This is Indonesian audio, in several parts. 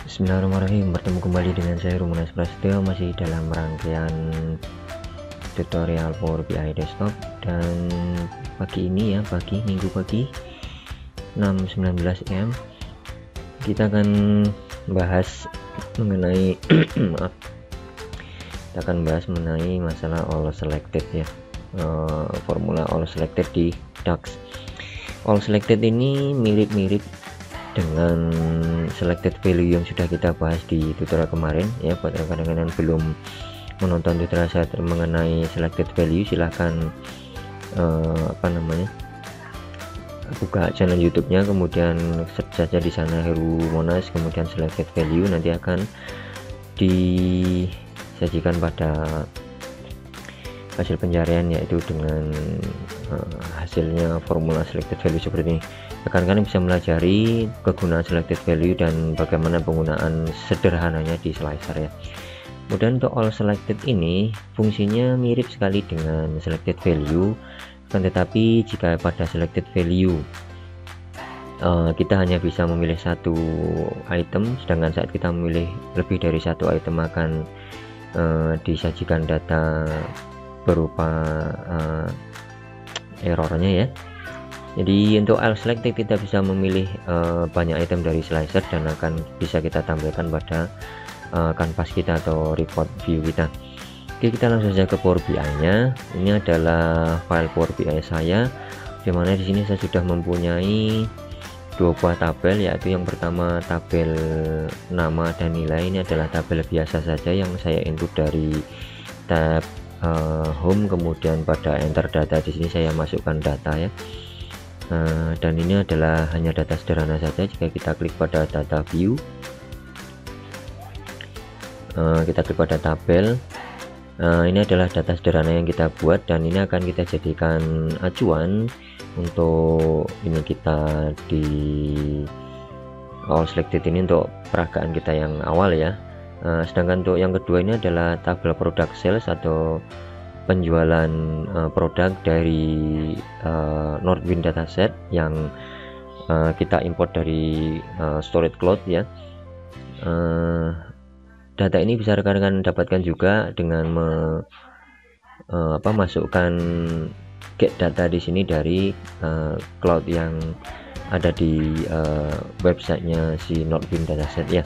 Bismillahirrahmanirrahim. Bertemu kembali dengan saya Rumunas Prasetyo, masih dalam rangkaian tutorial Power BI Desktop. Dan pagi ini ya, minggu pagi 6.19 AM, kita akan bahas mengenai maaf, kita akan bahas mengenai masalah all selected ya, formula all selected di DAX. All selected ini mirip-mirip dengan selected value yang sudah kita bahas di tutorial kemarin ya. Buat rekan-rekan yang belum menonton tutorial saya mengenai selected value, silahkan buka channel YouTube-nya, kemudian search saja di sana Heru Monas, kemudian selected value, nanti akan disajikan pada hasil pencarian, yaitu dengan hasilnya formula selected value seperti ini. Rekan-rekan bisa melajari kegunaan selected value dan bagaimana penggunaan sederhananya di slicer ya. Kemudian untuk all selected ini fungsinya mirip sekali dengan selected value, tetapi jika pada selected value kita hanya bisa memilih satu item, sedangkan saat kita memilih lebih dari satu item akan disajikan data berupa errornya ya. Jadi untuk all selected kita bisa memilih banyak item dari slicer dan akan bisa kita tampilkan pada kanvas kita atau report view kita. Oke, kita langsung saja ke Power BI-nya. Ini adalah file Power BI saya, dimana di sini saya sudah mempunyai dua buah tabel, yaitu yang pertama tabel nama dan nilai. Ini adalah tabel biasa saja yang saya input dari tab home, kemudian pada enter data di sini saya masukkan data ya. Dan ini adalah hanya data sederhana saja. Jika kita klik pada data view, kita klik pada tabel, ini adalah data sederhana yang kita buat dan ini akan kita jadikan acuan untuk ini kita di all selected ini untuk peragaan kita yang awal ya. Sedangkan untuk yang kedua ini adalah tabel product sales atau penjualan produk dari Nordwind dataset yang kita import dari storage cloud ya. Data ini bisa rekan-rekan dapatkan juga dengan masukkan get data di sini dari cloud yang ada di websitenya si Nordwind dataset ya.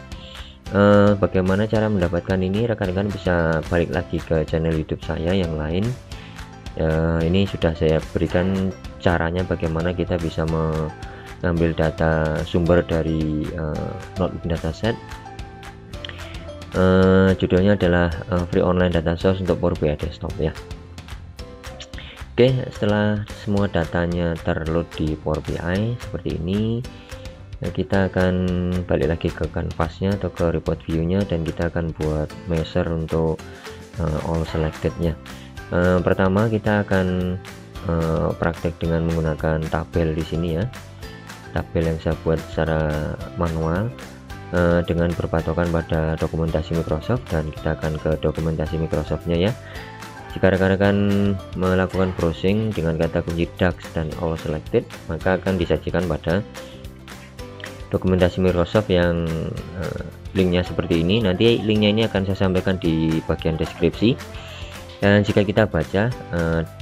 Bagaimana cara mendapatkan ini? Rekan-rekan bisa balik lagi ke channel YouTube saya yang lain. Ini sudah saya berikan caranya bagaimana kita bisa mengambil data sumber dari Nordwind dataset. Judulnya adalah free online data source untuk Power BI Desktop ya. Oke, setelah semua datanya terload di Power BI seperti ini, kita akan balik lagi ke kanvasnya atau ke report view-nya dan kita akan buat measure untuk all selected-nya. Pertama kita akan praktek dengan menggunakan tabel di sini ya. Tabel yang saya buat secara manual dengan berpatokan pada dokumentasi Microsoft, dan kita akan ke dokumentasi Microsoft-nya ya. Jika rekan-rekan melakukan browsing dengan kata kunci DAX dan all selected, maka akan disajikan pada dokumentasi Microsoft yang linknya seperti ini. Nanti linknya ini akan saya sampaikan di bagian deskripsi. Dan jika kita baca,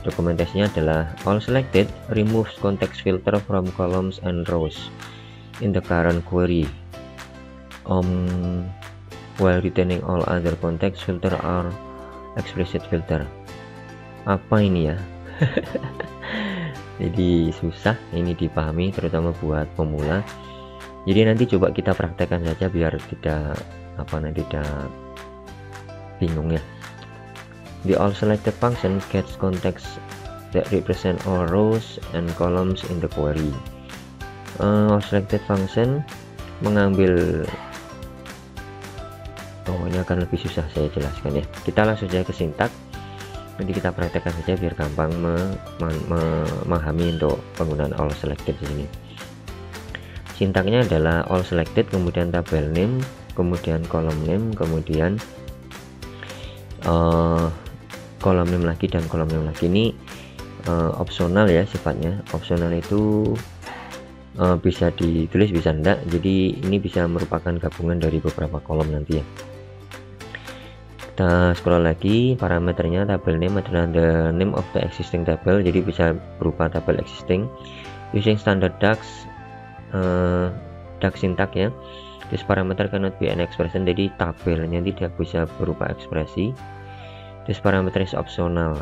dokumentasinya adalah all selected removes context filter from columns and rows in the current query, while retaining all other context filter are explicit filter. Apa ini ya? Jadi susah ini dipahami, terutama buat pemula. Jadi nanti coba kita praktekkan saja biar tidak bingung ya. The all selected function gets context that represent all rows and columns in the query. All selected function mengambil, ini akan lebih susah saya jelaskan ya. Kita langsung saja ke sintak. Nanti kita praktekkan saja biar gampang memahami untuk penggunaan all selected di sini. Sintaknya adalah all selected, kemudian tabel name, kemudian column name, kemudian column name lagi dan column name lagi. Ini opsional ya sifatnya. Opsional itu bisa ditulis bisa enggak, jadi ini bisa merupakan gabungan dari beberapa kolom nanti ya. Kita scroll lagi, parameternya tabel name adalah the name of the existing table, jadi bisa berupa tabel existing using standard DAX syntax ya. This parameter cannot be an expression, jadi tabelnya tidak bisa berupa ekspresi. This parameter is optional,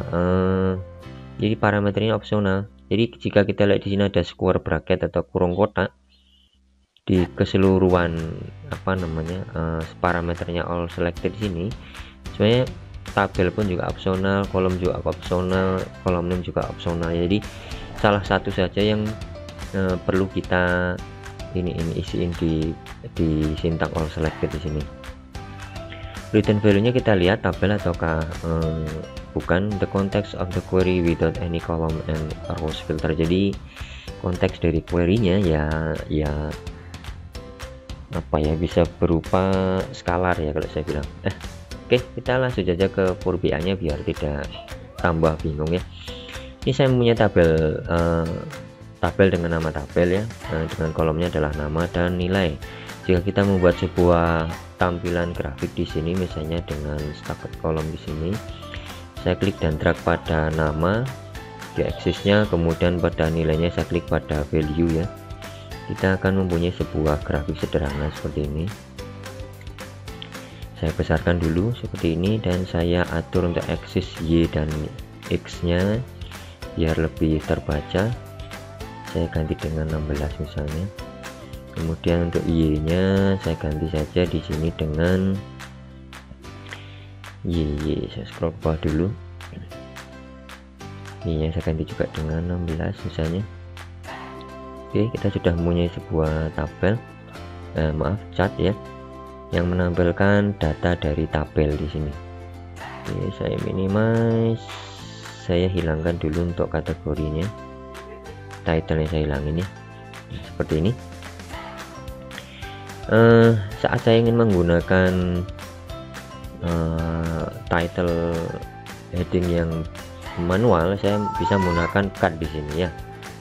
jadi parameter ini opsional. Jadi jika kita lihat di sini ada square bracket atau kurung kotak di keseluruhan parameternya all selected di sini, sebenarnya tabel pun juga opsional, kolom juga opsional, kolom name juga opsional. Jadi salah satu saja yang perlu kita ini isiin di syntax all selected di sini. Return value-nya kita lihat tabel ataukah bukan. The context of the query without any column and rows filter, jadi konteks dari query-nya ya bisa berupa skalar ya kalau saya bilang. Oke, kita langsung saja ke Power BI-nya biar tidak tambah bingung ya. Ini saya punya tabel dengan nama tabel ya, dengan kolomnya adalah nama dan nilai. Jika kita membuat sebuah tampilan grafik di sini, misalnya dengan stacked kolom di sini, saya klik dan drag pada nama di aksesnya, kemudian pada nilainya saya klik pada value ya. Kita akan mempunyai sebuah grafik sederhana seperti ini. Saya besarkan dulu seperti ini dan saya atur untuk akses Y dan X nya biar lebih terbaca. Saya ganti dengan 16 misalnya. Kemudian untuk Y nya saya ganti saja di sini dengan Y. Saya scroll ke bawah dulu. Y nya saya ganti juga dengan 16 misalnya. Oke, kita sudah mempunyai sebuah tabel, chart ya, yang menampilkan data dari tabel di sini. Oke, saya minimize, saya hilangkan dulu untuk kategorinya, title yang saya hilangin ya, seperti ini. Saat saya ingin menggunakan title heading yang manual, saya bisa menggunakan cut di sini ya.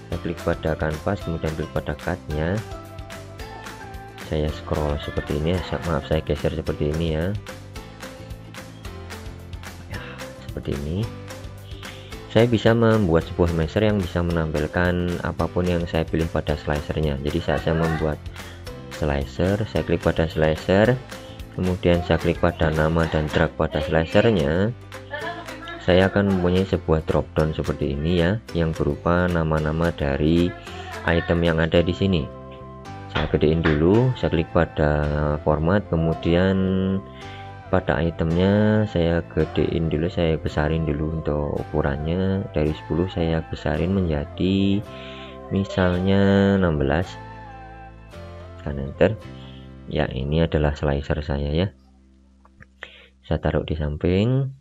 Saya klik pada kanvas, kemudian klik pada cut-nya, saya scroll seperti ini ya. Maaf, saya geser seperti ini ya, seperti ini. Saya bisa membuat sebuah measure yang bisa menampilkan apapun yang saya pilih pada slicernya. Jadi saat saya membuat slicer, saya klik pada slicer, kemudian saya klik pada nama dan drag pada slicernya, saya akan mempunyai sebuah drop down seperti ini ya, yang berupa nama-nama dari item yang ada di sini. Saya gedein dulu, saya klik pada format, kemudian pada itemnya saya gedein dulu, saya besarin dulu untuk ukurannya. Dari 10 saya besarin menjadi misalnya 16. Tekan enter ya. Ini adalah slicer saya ya, saya taruh di samping.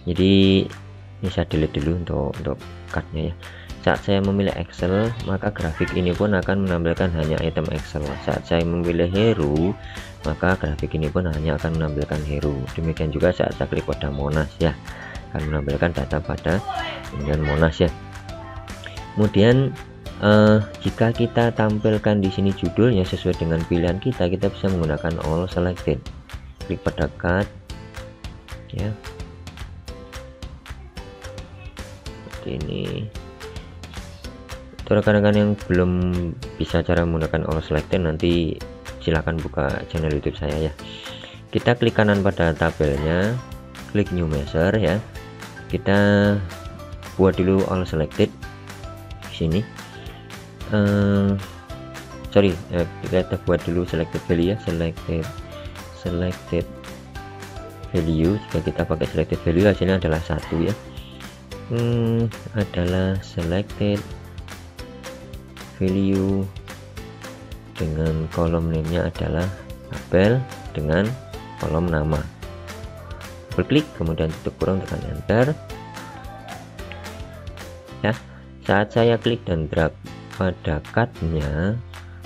Jadi ini saya delete dulu untuk cutnya ya. Saat saya memilih Excel, maka grafik ini pun akan menampilkan hanya item Excel. Saat saya memilih hero, maka grafik ini pun hanya akan menampilkan hero. Demikian juga saat saya klik pada Monas ya, akan menampilkan data pada dengan Monas ya. Kemudian jika kita tampilkan di sini judulnya sesuai dengan pilihan kita bisa menggunakan all selected. Klik pada cut ya, ini. Untuk rekan-rekan yang belum bisa cara menggunakan all selected, nanti silahkan buka channel YouTube saya ya. Kita klik kanan pada tabelnya, klik new measure ya. Kita buat dulu all selected di sini. Kita buat dulu selected value ya, selected value. Jika kita pakai selected value, hasilnya adalah 1 ya. Adalah selected value dengan kolom name-nya adalah tabel dengan kolom nama. Klik kemudian tutup kurung, tekan enter ya. Saat saya klik dan drag pada cut-nya,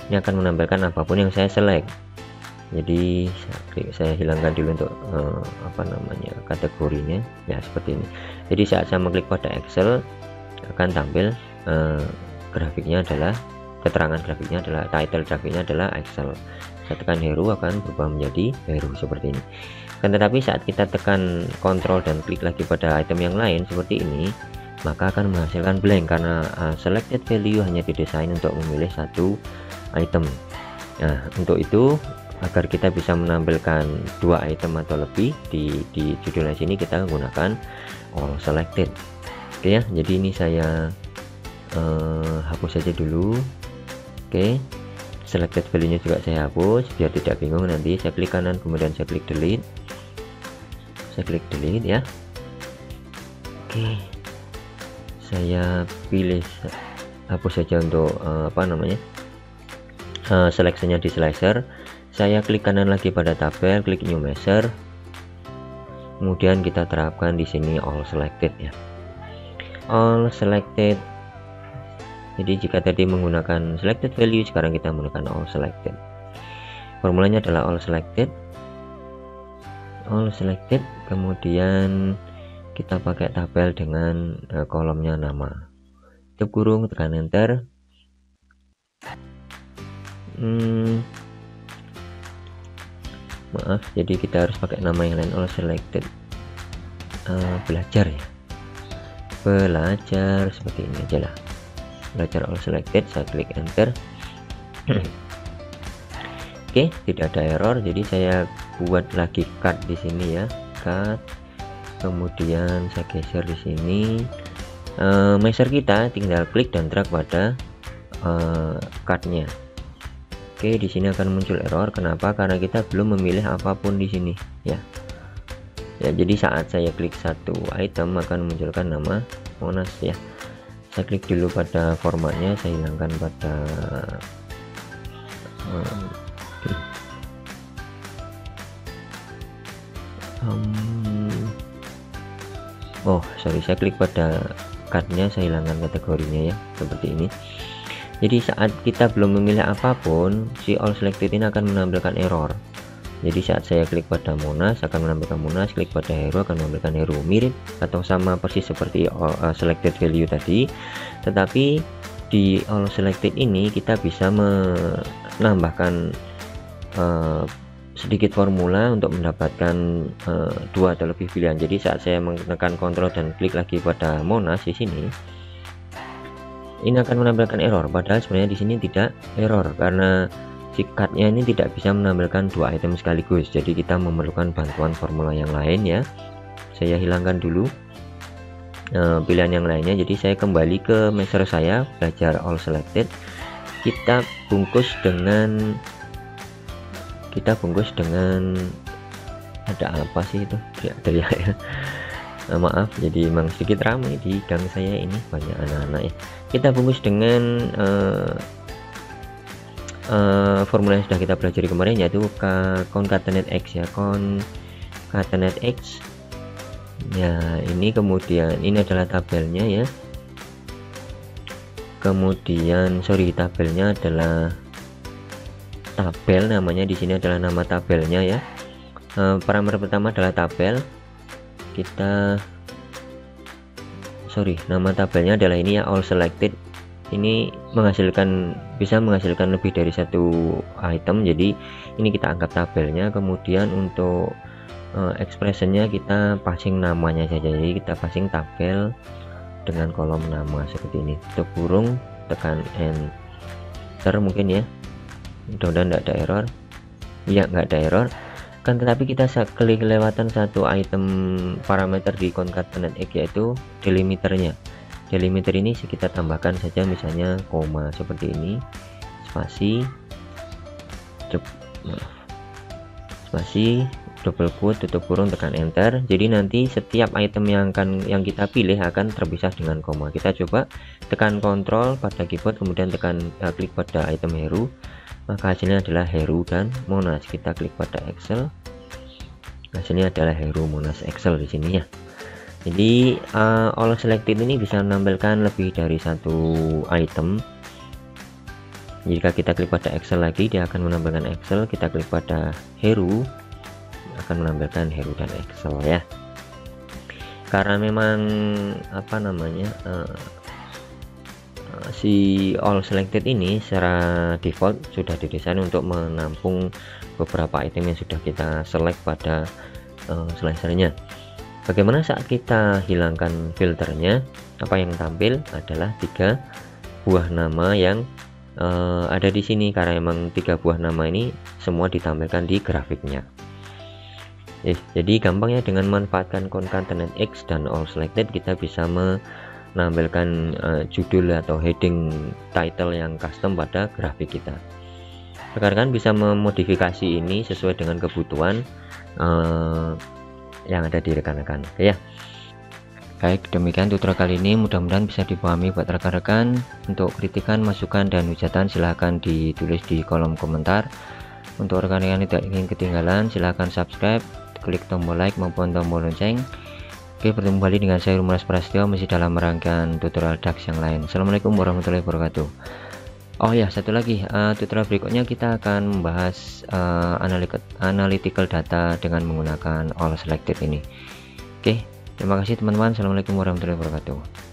ini akan menampilkan apapun yang saya select. Jadi saya hilangkan dulu untuk kategorinya ya, seperti ini. Jadi saat saya mengklik pada Excel, akan tampil grafiknya adalah keterangan grafiknya adalah title grafiknya adalah Excel. Saya tekan hero akan berubah menjadi hero seperti ini. Kan tetapi saat kita tekan kontrol dan klik lagi pada item yang lain seperti ini, maka akan menghasilkan blank karena selected value hanya didesain untuk memilih satu item. Nah, untuk itu agar kita bisa menampilkan dua item atau lebih di judulnya sini, kita menggunakan all selected. Oke ya, jadi ini saya hapus saja dulu. Oke, selected value nya juga saya hapus biar tidak bingung. Nanti saya klik kanan kemudian saya klik delete, ya. Oke, saya pilih hapus saja untuk seleksinya di slicer. Saya klik kanan lagi pada tabel, klik new measure, kemudian kita terapkan di sini all selected ya, all selected. Jadi jika tadi menggunakan selected value, sekarang kita menggunakan all selected. Formulanya adalah all selected, kemudian kita pakai tabel dengan kolomnya nama, tutup kurung, tekan enter. Maaf, jadi kita harus pakai nama yang lain, all selected belajar ya, belajar seperti ini aja lah, belajar all selected. Saya klik enter. Oke, tidak ada error. Jadi saya buat lagi cut di sini ya, cut, kemudian saya geser di sini. Measure kita tinggal klik dan drag pada cutnya. Oke, di sini akan muncul error. Kenapa? Karena kita belum memilih apapun di sini ya. Ya, jadi saat saya klik satu item akan munculkan nama Monas ya. Saya klik dulu pada formatnya, saya hilangkan pada saya klik pada cutnya, saya hilangkan kategorinya ya, seperti ini. Jadi saat kita belum memilih apapun, si all selected ini akan menampilkan error. Jadi saat saya klik pada Monas akan menampilkan Monas, klik pada hero akan menampilkan hero. Mirip atau sama persis seperti selected value tadi, tetapi di all selected ini kita bisa menambahkan sedikit formula untuk mendapatkan dua atau lebih pilihan. Jadi saat saya menekan kontrol dan klik lagi pada Monas di sini, ini akan menampilkan error, padahal sebenarnya di sini tidak error karena si cutnya ini tidak bisa menampilkan dua item sekaligus. Jadi kita memerlukan bantuan formula yang lain ya. Saya hilangkan dulu pilihan yang lainnya. Jadi saya kembali ke measure saya, belajar all selected. Kita bungkus dengan ada apa sih itu? Tidak terlihat ya. Maaf, jadi memang sedikit ramai di gang saya ini, banyak anak-anak ya. Kita bungkus dengan formula yang sudah kita pelajari kemarin, yaitu concatenate X ya, concatenate X ya. Ini kemudian ini adalah tabelnya ya, kemudian tabelnya adalah tabel, namanya di sini adalah nama tabelnya ya. Parameter pertama adalah tabel. Nama tabelnya adalah ini ya, all selected. Ini bisa menghasilkan lebih dari satu item, jadi ini kita anggap tabelnya. Kemudian untuk expressionnya kita passing namanya saja, jadi kita passing tabel dengan kolom nama seperti ini, tutup kurung, tekan enter mungkin ya. Mudah-mudahan tidak ada error. Ya, nggak ada error. Kan tetapi kita klik kelewatan satu item parameter di concatenate X, yaitu delimiternya. Delimiter ini kita tambahkan saja misalnya koma seperti ini, spasi, double quote, tutup kurung, tekan enter. Jadi nanti setiap item yang kita pilih akan terpisah dengan koma. Kita coba tekan kontrol pada keyboard, kemudian klik pada item hero, maka hasilnya adalah hero dan Monas. Kita klik pada Excel, hasilnya adalah hero Monas Excel di sini ya. Jadi all selected ini bisa menampilkan lebih dari satu item. Jika kita klik pada Excel lagi, dia akan menampilkan Excel. Kita klik pada hero, akan menampilkan hero dan Excel ya. Karena memang si all selected ini secara default sudah didesain untuk menampung beberapa item yang sudah kita select pada slicernya. Bagaimana saat kita hilangkan filternya? Apa yang tampil adalah 3 buah nama yang ada di sini, karena memang 3 buah nama ini semua ditampilkan di grafiknya. Jadi gampang ya, dengan memanfaatkan concatenate X dan all selected kita bisa menampilkan judul atau heading title yang custom pada grafik kita. Rekan-rekan bisa memodifikasi ini sesuai dengan kebutuhan yang ada di rekan-rekan. Oke ya. Baik, demikian tutorial kali ini, mudah-mudahan bisa dipahami buat rekan-rekan. Untuk kritikan, masukan, dan hujatan silahkan ditulis di kolom komentar. Untuk rekan-rekan yang tidak ingin ketinggalan, silahkan subscribe, klik tombol like maupun tombol lonceng. Oke, bertemu kembali dengan saya Rumaras Prastyo, masih dalam rangkaian tutorial DAX yang lain. Assalamualaikum warahmatullahi wabarakatuh. Oh ya, satu lagi, tutorial berikutnya kita akan membahas analytical data dengan menggunakan all selected ini. Oke, terima kasih teman-teman. Assalamualaikum warahmatullahi wabarakatuh.